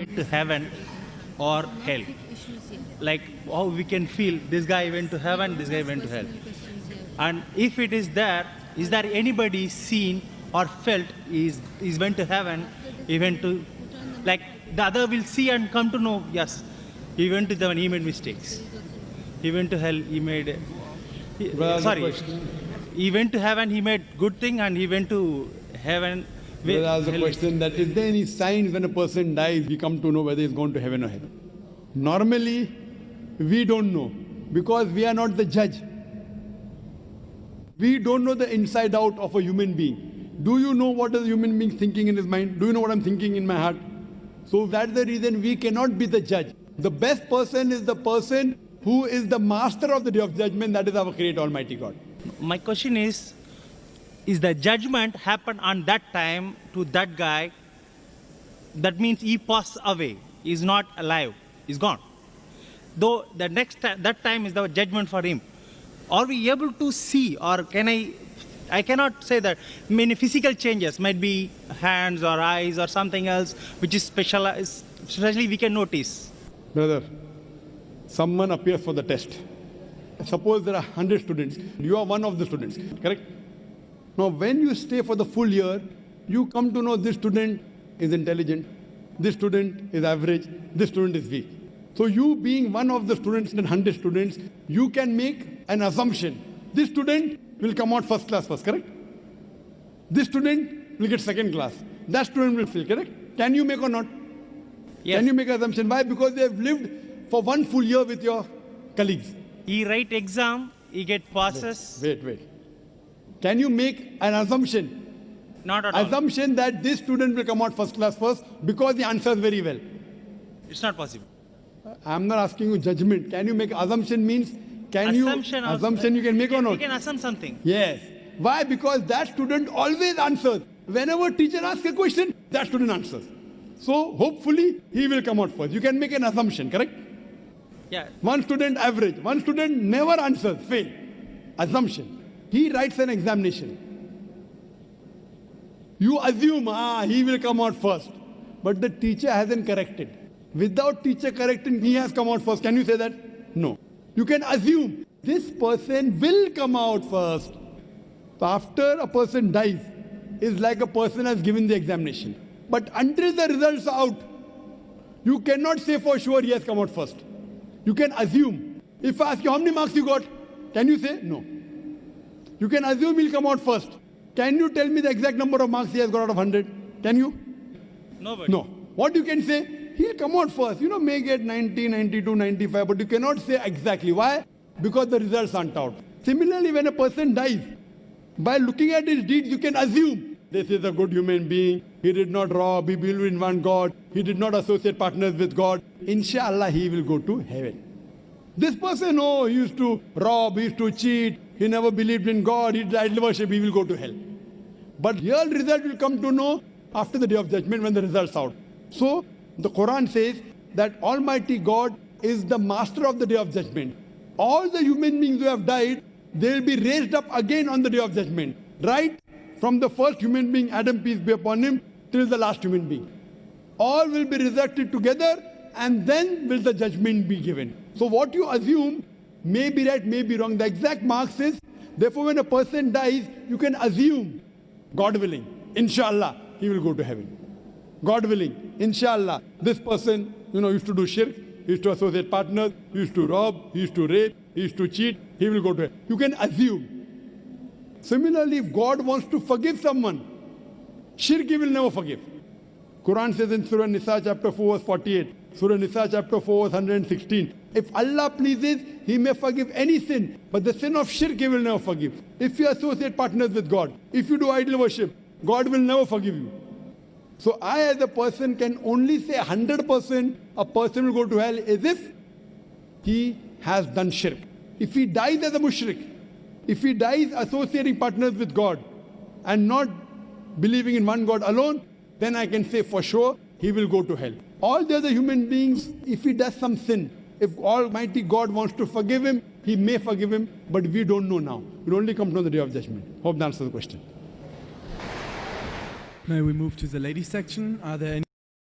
went to heaven or hell. Like how we can feel this guy went to heaven, this guy went to hell. And if it is there anybody seen or felt is went to heaven, he went to, like the other will see and come to know, yes, he went to heaven, he made mistakes. He went to hell, he made, he went to heaven, he made good thing, and he went to heaven. Well, that's the question that is there any signs when a person dies, we come to know whether he's going to heaven or hell? Normally, we don't know because we are not the judge. We don't know the inside out of a human being. Do you know what is a human being thinking in his mind? Do you know what I'm thinking in my heart? So that's the reason we cannot be the judge. The best person is the person who is the master of the day of judgment, that is our Creator Almighty God. My question is the judgment happen on that time to that guy? That means he passed away, he is not alive, he's gone. Though the next time, that time is the judgment for him. Are we able to see, or can I cannot say that many physical changes might be hands or eyes or something else which is specialized, especially we can notice. Brother, someone appears for the test. Suppose there are 100 students. You are one of the students, correct? Now, when you stay for the full year, you come to know this student is intelligent, this student is average, this student is weak. So you being one of the students in 100 students, you can make an assumption. This student will come out first class first, correct? This student will get second class. That student will fail, correct? Can you make or not? Yes. Can you make an assumption? Why? Because they have lived for one full year with your colleagues. He write exam, he get passes. Wait. Can you make an assumption? Not at all. Assumption that this student will come out first class first because he answers very well. It's not possible. I'm not asking you judgment. Can you make assumption means assumption you can make or not? You can assume something. Yes. Why? Because that student always answers. Whenever teacher asks a question, that student answers. So hopefully he will come out first. You can make an assumption, correct? Yeah. One student average, one student never answers, fail. Assumption. He writes an examination. You assume, he will come out first. But the teacher hasn't corrected. Without teacher correcting, he has come out first. Can you say that? No. You can assume this person will come out first. So after a person dies, it's like a person has given the examination. But until the results are out, you cannot say for sure he has come out first. You can assume. If I ask you how many marks you got, can you say? No. You can assume he'll come out first. Can you tell me the exact number of marks he has got out of 100? Can you? Nobody. No. What you can say? He'll come out first. May get 90, 92, 95, but you cannot say exactly. Why? Because the results aren't out. Similarly, when a person dies, by looking at his deeds, you can assume this is a good human being. He did not rob. He believed in one God. He did not associate partners with God. Inshallah, he will go to heaven. This person, he used to rob, he used to cheat. He never believed in God. He did idol worship. He will go to hell. But real result will come to know after the day of judgment when the results out. So, the Quran says that Almighty God is the master of the day of judgment. All the human beings who have died, they will be raised up again on the day of judgment. Right from the first human being, Adam, peace be upon him, till the last human being. All will be resurrected together and then will the judgment be given. So what you assume may be right, may be wrong. The exact marks is, therefore when a person dies, you can assume, God willing, inshallah, he will go to heaven. God willing, inshallah, this person, used to do shirk, he used to associate partners, he used to rob, he used to rape, he used to cheat, he will go to heaven. You can assume. Similarly, if God wants to forgive someone, shirk he will never forgive. Quran says in Surah Nisa chapter 4 verse 48, Surah Nisa chapter 4 verse 116, if Allah pleases, he may forgive any sin, but the sin of shirk he will never forgive. If you associate partners with God, if you do idol worship, God will never forgive you. So I as a person can only say 100% a person will go to hell as if he has done shirk. If he dies as a mushrik, if he dies associating partners with God and not believing in one God alone, then I can say for sure he will go to hell. All the other human beings, if he does some sin, if Almighty God wants to forgive him, he may forgive him, but we don't know now. It will only come to the day of judgment. Hope that answers the question. May we move to the ladies section? Are there any